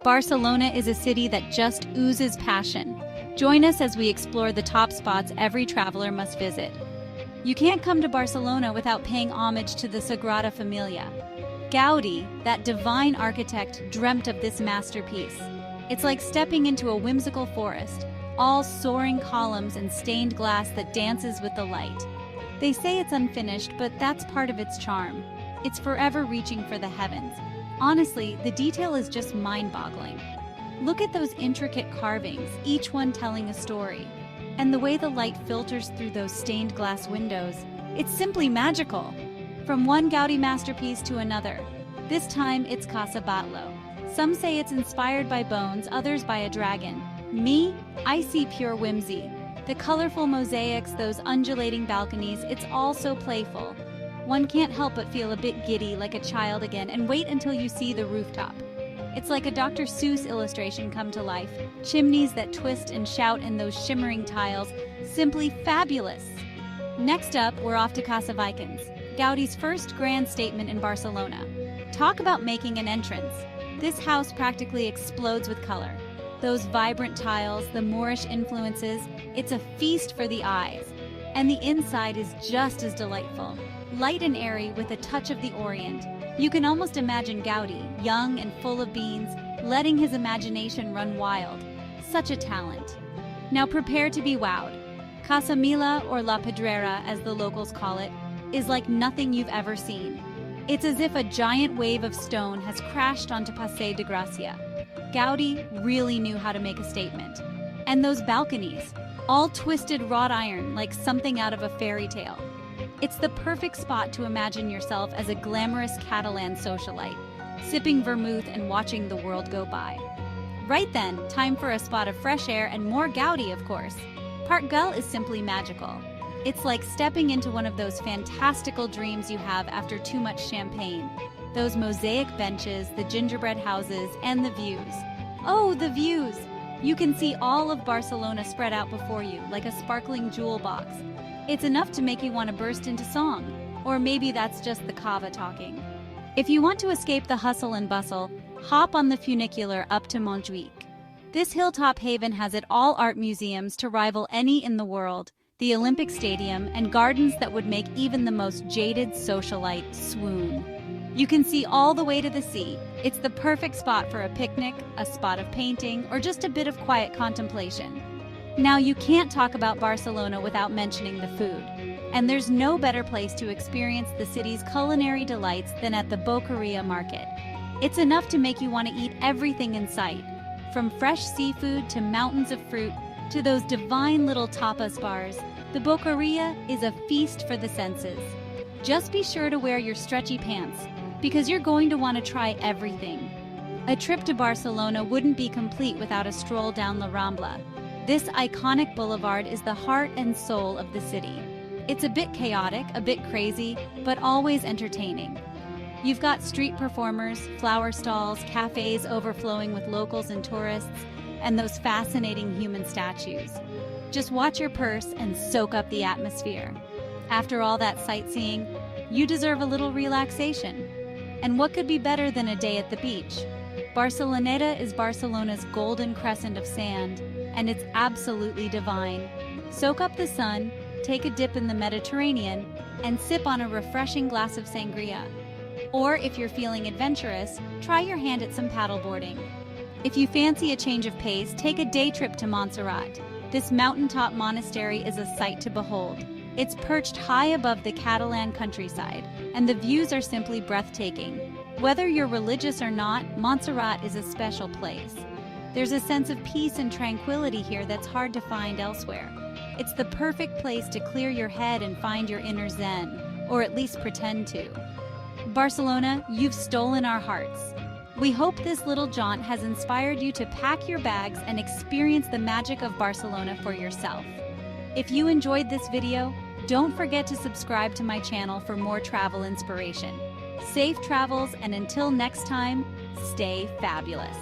Barcelona is a city that just oozes passion. Join us as we explore the top spots every traveler must visit. You can't come to Barcelona without paying homage to the Sagrada Familia. Gaudi, that divine architect, dreamt of this masterpiece. It's like stepping into a whimsical forest, all soaring columns and stained glass that dances with the light. They say it's unfinished, but that's part of its charm. It's forever reaching for the heavens. Honestly, the detail is just mind-boggling. Look at those intricate carvings, each one telling a story. And the way the light filters through those stained glass windows, it's simply magical. From one Gaudi masterpiece to another. This time, it's Casa Batlló. Some say it's inspired by bones, others by a dragon. Me, I see pure whimsy. The colorful mosaics, those undulating balconies, it's all so playful. One can't help but feel a bit giddy, like a child again, and wait until you see the rooftop. It's like a Dr. Seuss illustration come to life. Chimneys that twist and shout in those shimmering tiles. Simply fabulous. Next up, we're off to Casa Vicens, Gaudi's first grand statement in Barcelona. Talk about making an entrance. This house practically explodes with color. Those vibrant tiles, the Moorish influences, it's a feast for the eyes. And the inside is just as delightful. Light and airy with a touch of the Orient. You can almost imagine Gaudi, young and full of beans, letting his imagination run wild. Such a talent. Now prepare to be wowed. Casa Milà, or La Pedrera as the locals call it, is like nothing you've ever seen. It's as if a giant wave of stone has crashed onto Passeig de Gràcia. Gaudi really knew how to make a statement. And those balconies, all twisted wrought iron like something out of a fairy tale. It's the perfect spot to imagine yourself as a glamorous Catalan socialite, sipping vermouth and watching the world go by. Right then, time for a spot of fresh air and more Gaudi, of course. Park Güell is simply magical. It's like stepping into one of those fantastical dreams you have after too much champagne. Those mosaic benches, the gingerbread houses, and the views. Oh, the views! You can see all of Barcelona spread out before you, like a sparkling jewel box. It's enough to make you want to burst into song. Or maybe that's just the cava talking. If you want to escape the hustle and bustle, hop on the funicular up to Montjuïc. This hilltop haven has it all: art museums to rival any in the world, the Olympic Stadium, and gardens that would make even the most jaded socialite swoon. You can see all the way to the sea. It's the perfect spot for a picnic, a spot of painting, or just a bit of quiet contemplation. Now, you can't talk about Barcelona without mentioning the food. And there's no better place to experience the city's culinary delights than at the Boqueria market. It's enough to make you want to eat everything in sight. From fresh seafood to mountains of fruit to those divine little tapas bars, the Boqueria is a feast for the senses. Just be sure to wear your stretchy pants, because you're going to want to try everything. A trip to Barcelona wouldn't be complete without a stroll down La Rambla. This iconic boulevard is the heart and soul of the city. It's a bit chaotic, a bit crazy, but always entertaining. You've got street performers, flower stalls, cafes overflowing with locals and tourists, and those fascinating human statues. Just watch your purse and soak up the atmosphere. After all that sightseeing, you deserve a little relaxation. And what could be better than a day at the beach? Barceloneta is Barcelona's golden crescent of sand, and it's absolutely divine. Soak up the sun, take a dip in the Mediterranean, and sip on a refreshing glass of sangria. Or if you're feeling adventurous, try your hand at some paddleboarding. If you fancy a change of pace, take a day trip to Montserrat. This mountaintop monastery is a sight to behold. It's perched high above the Catalan countryside, and the views are simply breathtaking. Whether you're religious or not, Montserrat is a special place. There's a sense of peace and tranquility here that's hard to find elsewhere. It's the perfect place to clear your head and find your inner zen, or at least pretend to. Barcelona, you've stolen our hearts. We hope this little jaunt has inspired you to pack your bags and experience the magic of Barcelona for yourself. If you enjoyed this video, don't forget to subscribe to my channel for more travel inspiration. Safe travels, and until next time, stay fabulous.